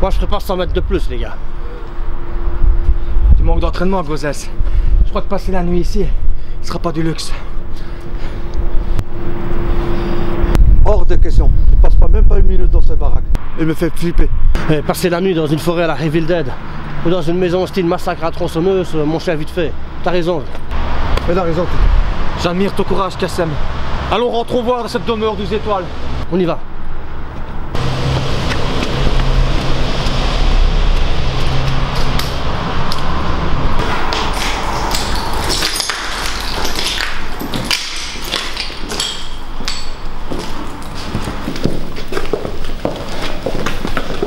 Moi je ferai pas 100 mètres de plus les gars. Tu manques d'entraînement, Gozès. Je crois que passer la nuit ici, ce sera pas du luxe. Hors de question. Je passe pas même pas une minute dans cette baraque. Il me fait flipper. Et passer la nuit dans une forêt à la Evil Dead ou dans une maison style massacre à tronçonneuse, mon chien vite fait. T'as raison. Elle a raison. J'admire ton courage, Kassem. Allons, rentrons voir dans cette demeure des étoiles. On y va.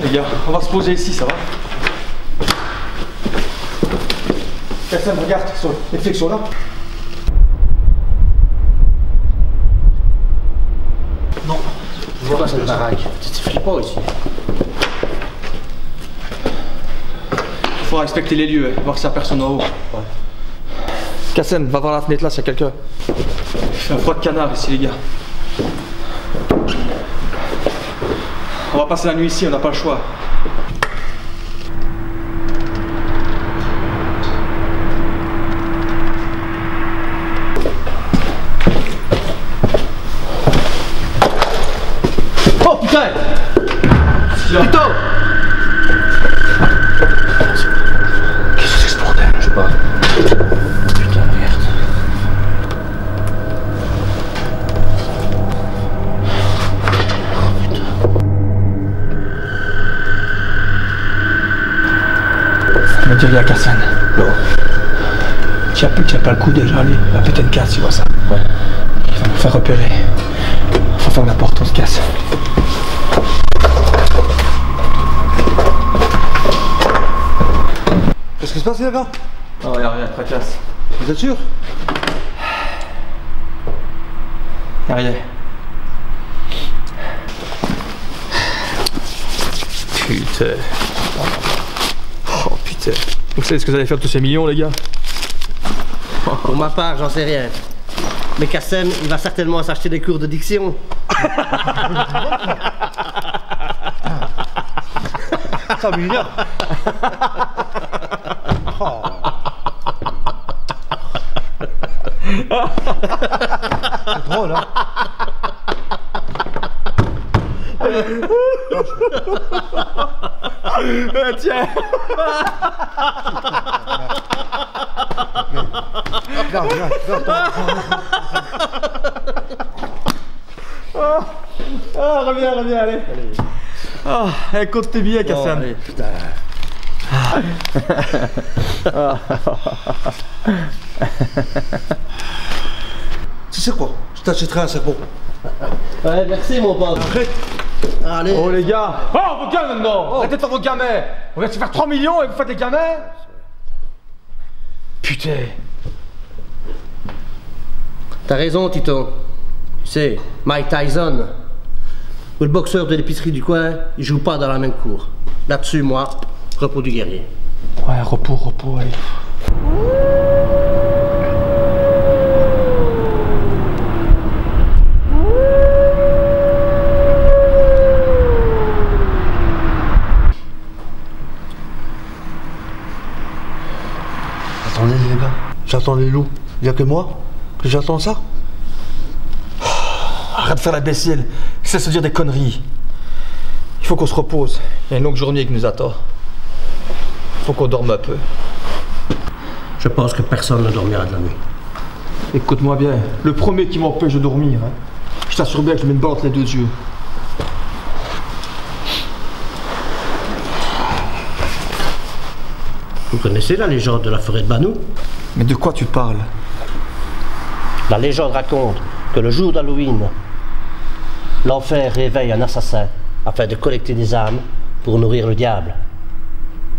Les gars, on va se poser ici, ça va? Kassem, regarde, sur les flics sont là. Non. Je vois pas cette baraque. C'est flippant ici. Il faut respecter les lieux, voir s'il y a personne en haut. Ouais. Kassem, va voir la fenêtre là s'il y a quelqu'un. Il fait un froid de canard ici, les gars. On va passer la nuit ici, on n'a pas le choix. Oh putain! Putain! Qu'est-ce que c'est ce bordel? Je sais pas. Putain, merde. Me dis rien, Kassem. Non. Tu as pas le coup déjà, lui. Il va péter une casse, tu vois ça. Ouais. Il va nous faire repérer. Faut faire la porte, on se casse. Qu'est-ce qui se passe, les gars? Non, y'a rien, tracasse. Vous êtes sûr? Y'a rien. Putain. Oh putain. Vous savez ce que vous allez faire de tous ces millions, les gars? Pour ma part, j'en sais rien. Mais Kassem, il va certainement s'acheter des cours de diction. 100 millions. Oh. C'est drôle, hein? Tiens. Ah, reviens, allez. Ah, compte tes billets, Kassem. Allez, putain. Tu sais quoi? Je t'achèterai un serpent. Ouais, merci mon pote. Arrête. Allez. Oh les gars. Oh, vos gamins maintenant. Arrêtez de faire vos gamins. On vient de se faire 3 millions et vous faites des gamins. Putain. T'as raison, Tito. Tu sais, Mike Tyson, ou le boxeur de l'épicerie du coin, il joue pas dans la même cour. Là-dessus, moi, repos du guerrier. Ouais, repos, allez. Attendez, les gars. J'attends les loups. Il n'y a que moi que j'attends ça. Arrête de faire l'imbécile. Cesse de dire des conneries. Il faut qu'on se repose. Il y a une longue journée qui nous attend. Il faut qu'on dorme un peu. Je pense que personne ne dormira de la nuit. Écoute-moi bien. Le premier qui m'empêche de dormir, hein, je t'assure bien que je mets une balle entre les deux yeux. Vous connaissez la légende de la forêt de Banou? Mais de quoi tu parles? La légende raconte que le jour d'Halloween, l'enfer réveille un assassin afin de collecter des âmes pour nourrir le diable.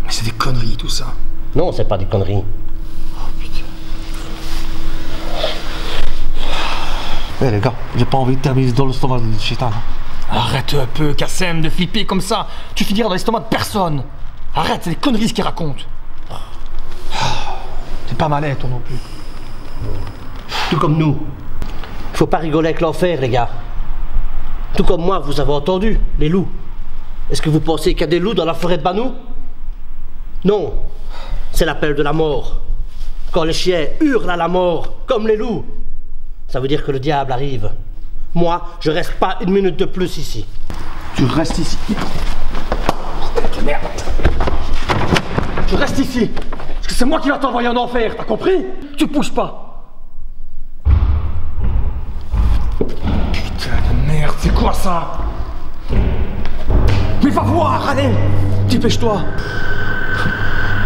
Mais c'est des conneries tout ça. Non, c'est pas des conneries. Oh putain. Eh les gars, j'ai pas envie de terminer dans l'estomac du chétan. Arrête un peu, Kassem, de flipper comme ça. Tu finiras dans l'estomac de personne. Arrête, c'est des conneries ce qu'ils racontent. C'est pas malin, toi non plus. Tout comme nous. Faut pas rigoler avec l'enfer, les gars. Tout comme moi, vous avez entendu, les loups. Est-ce que vous pensez qu'il y a des loups dans la forêt de Banou? Non, c'est l'appel de la mort. Quand les chiens hurlent à la mort, comme les loups, ça veut dire que le diable arrive. Moi, je reste pas une minute de plus ici. Tu restes ici. Merde. Tu restes ici. Parce que c'est moi qui vais t'envoyer en enfer, t'as compris? Tu bouges pas. Putain de merde, c'est quoi ça? Mais va voir, allez. Dépêche-toi.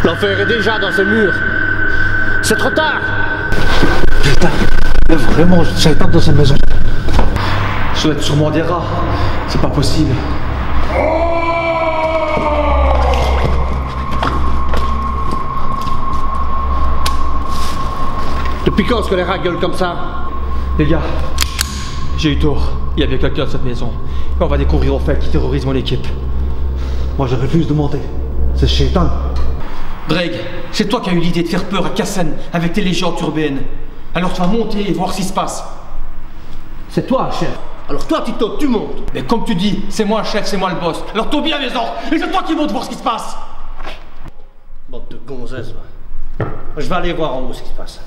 L'enfer est déjà dans ce mur. C'est trop tard. Putain, il y a vraiment Shaitan dans cette maison. Ça doit être sûrement des rats. C'est pas possible. Depuis quand est-ce que les rats gueulent comme ça? Les gars, j'ai eu tort. Il y a bien quelqu'un dans cette maison. Et on va découvrir au fait qui terrorise mon équipe. Moi, je refuse de monter. C'est Shaitan. Drake, c'est toi qui as eu l'idée de faire peur à Kassen avec tes légendes urbaines. Alors tu vas monter et voir ce qui se passe. C'est toi, chef. Alors toi, Tito, tu montes. Mais comme tu dis, c'est moi le chef, c'est moi le boss. Alors t'as bien mes ordres. Et c'est toi qui montes voir ce qui se passe. Bande de gonzesses, va. Je vais aller voir en haut ce qui se passe.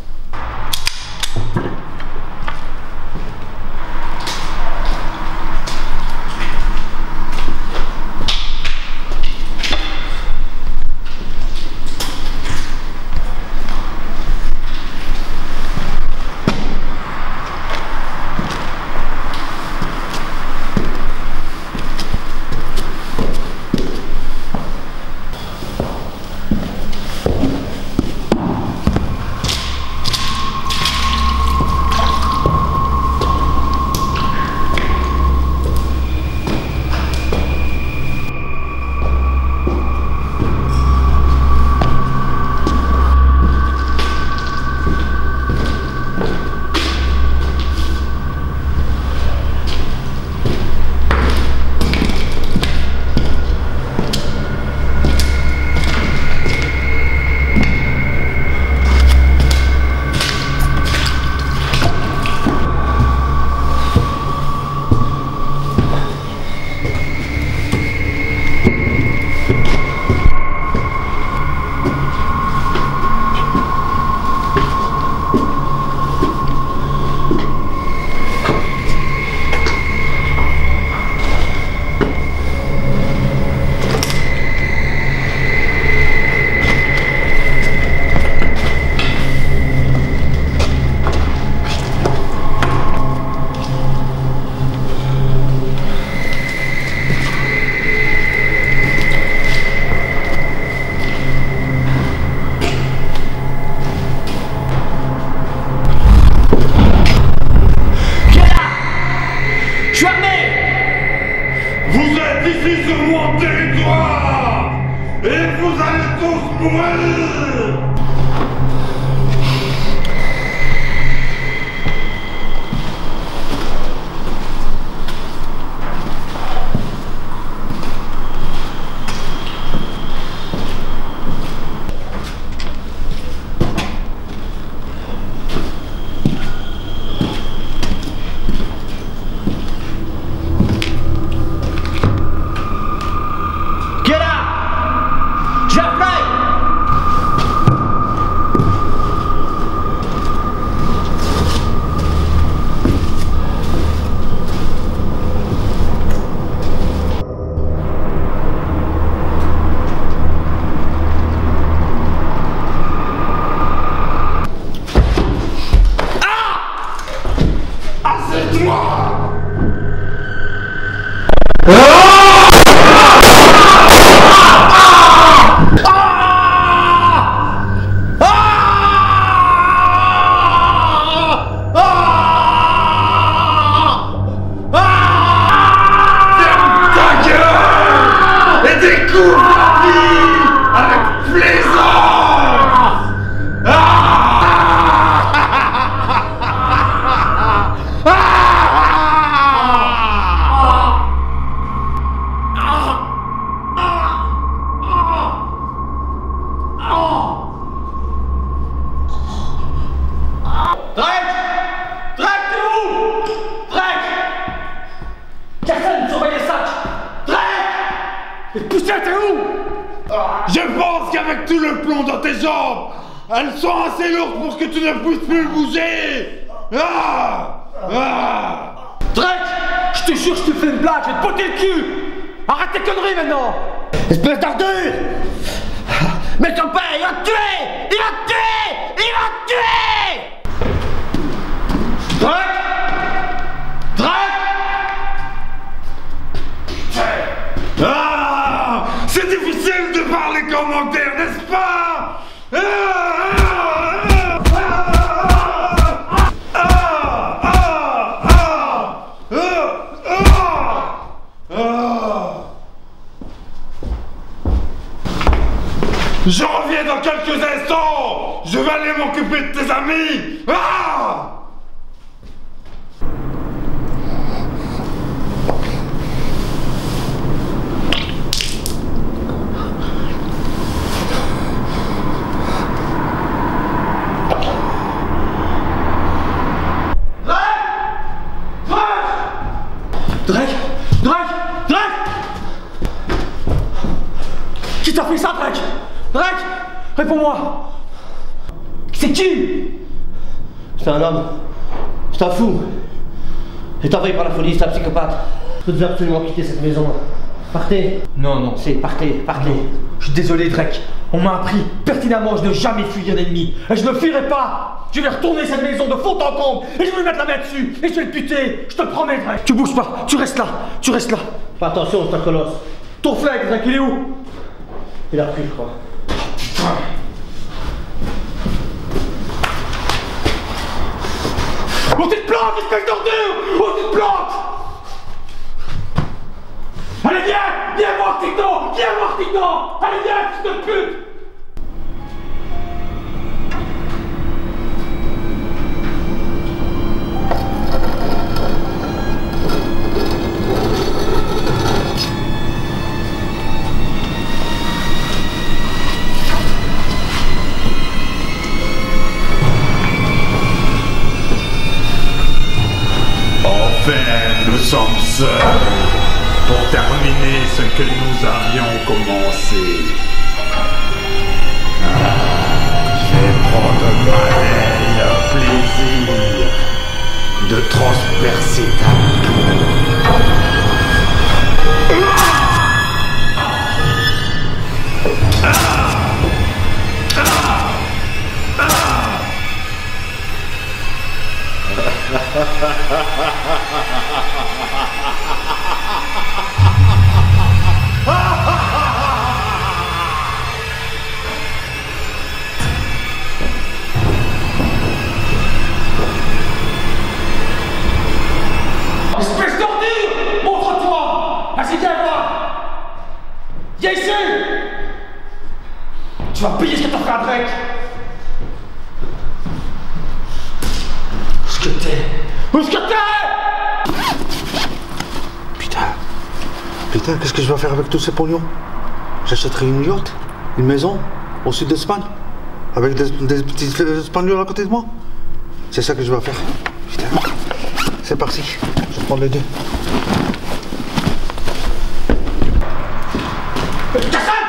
tiens, t'es où? Je pense qu'avec tout le plomb dans tes jambes, elles sont assez lourdes pour que tu ne puisses plus bouger. Drake, je te jure, je te fais une blague, je vais te botter le cul. Arrête tes conneries maintenant. Espèce d'ardure! Mais ton père, il va te tuer! Il va te tuer! Il va te tuer! Drake! C'est difficile de parler commentaires, n'est-ce pas? Je reviens dans quelques instants. Je vais aller m'occuper de tes amis. Drake! Qui t'a fait ça, Drake? Drake, réponds-moi. C'est qui? C'est un homme. C'est un fou. Il est envoyé par la folie, c'est un psychopathe. Je devais absolument quitter cette maison. Partez. Non. Partez. Je suis désolé, Drake. On m'a appris pertinemment je ne jamais fuir l'ennemi. Et je ne le fuirai pas. Je vais retourner cette maison de fond en comble. Et je vais lui mettre la main dessus. Et je vais le buter. Je te le promets, Drake. Tu bouges pas. Tu restes là. Fais attention, c'est un colosse. Ton flingue, Drake, il est où? Il a pris, je crois. Oh, tu te plantes, espèce d'ordure! Oh, tu te plantes! Allez, viens voir Tito! Allez, viens, fils de pute! Nous sommes seuls pour terminer ce que nous avions commencé. Je vais prendre pareil plaisir de transpercer ta Espèce d'ordure! Montre-toi! Vas-y, viens voir! Viens ici! Tu vas payer ce que t'as fait à Drake! Où est-ce que t'es? Putain, qu'est-ce que je vais faire avec tous ces pognons? J'achèterai une yacht, une maison, au sud d'Espagne, avec des petits Espagnols à côté de moi. C'est ça que je vais faire. Putain, c'est parti, je prends les deux. Cassel!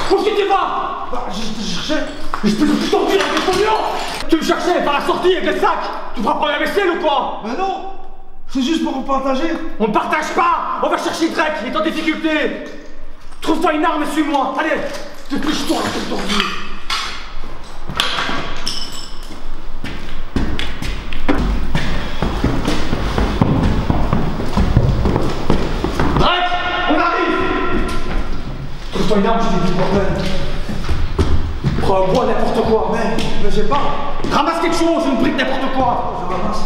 Où est-ce que tu vas? Je te cherchais. Espèce de putain de avec les pognons! Tu me cherchais par la sortie avec les sacs! Tu vas prendre la vaisselle ou quoi? Mais non! C'est juste pour partager! On ne partage pas! On va chercher Drake, il est en difficulté! Trouve-toi une arme et suis-moi! Allez! Dépêche-toi, la tête d'ordure! Drake! On arrive! Trouve-toi une arme, je t'ai dit, bordel! Prends un bois, n'importe quoi! Mais j'ai pas! Ramasse quelque chose, une brique, n'importe quoi! Je ramasse.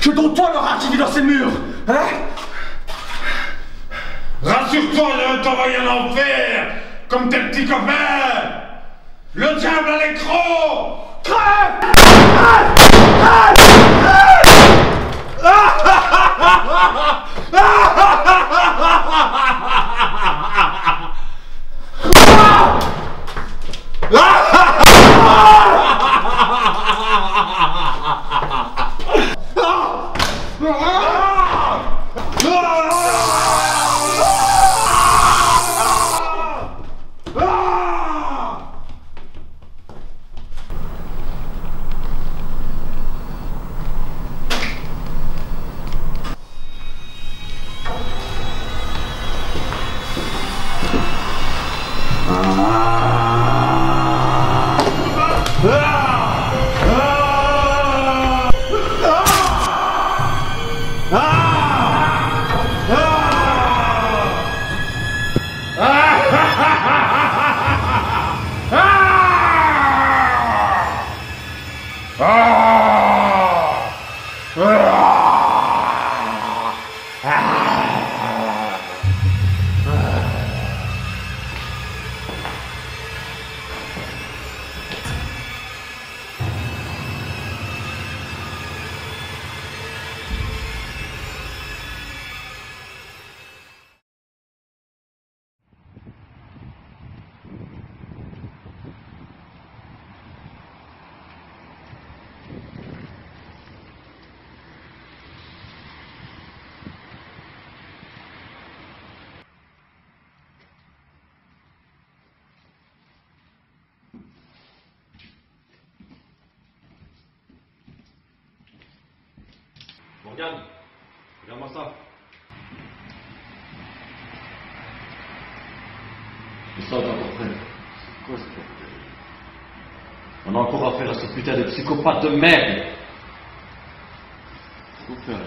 Je donne toi le rat qui vit dans ces murs! Hein? Rassure-toi, je vais t'envoyer en enfer, comme tes petits copains. Le diable à l'écran. Crève! Crève! Crève! Morgane, regarde-moi ça. Les soldats encore prêts. C'est quoi ce bordel? On a encore affaire à ce putain de psychopathe de merde. Faut faire.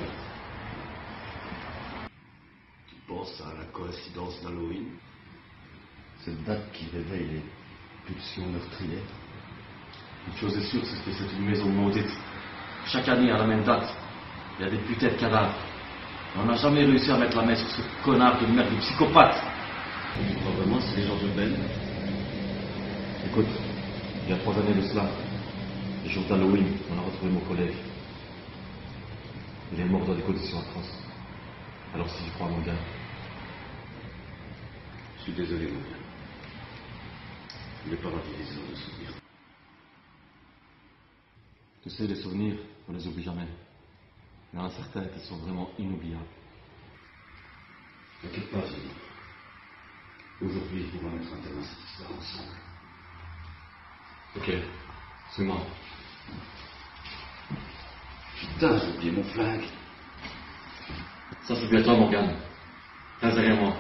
Tu penses à la coïncidence d'Halloween? Cette date qui réveille les pulsions meurtrières. Une chose est sûre, c'est que c'est une maison maudite. Chaque année, à la même date, il y a des putains de cadavres. Et on n'a jamais réussi à mettre la main sur ce connard de merde de psychopathe. Tu crois vraiment que c'est les gens de Ben? Écoute, il y a 3 années de cela, le jour d'Halloween, on a retrouvé mon collègue. Il est mort dans des conditions atroces. Alors si tu crois, mon gars. Je suis désolé, mon gars. Le paradis des hommes de souvenirs. Tu sais, les souvenirs, on les oublie jamais. Il y en a certains qui sont vraiment inoubliables. T'inquiète pas, Zélie. Aujourd'hui, on va mettre un terme à cette histoire ensemble. Ok, c'est moi. Putain, j'ai oublié mon flingue. Ça, c'est bien toi, Morgane. Reste derrière moi.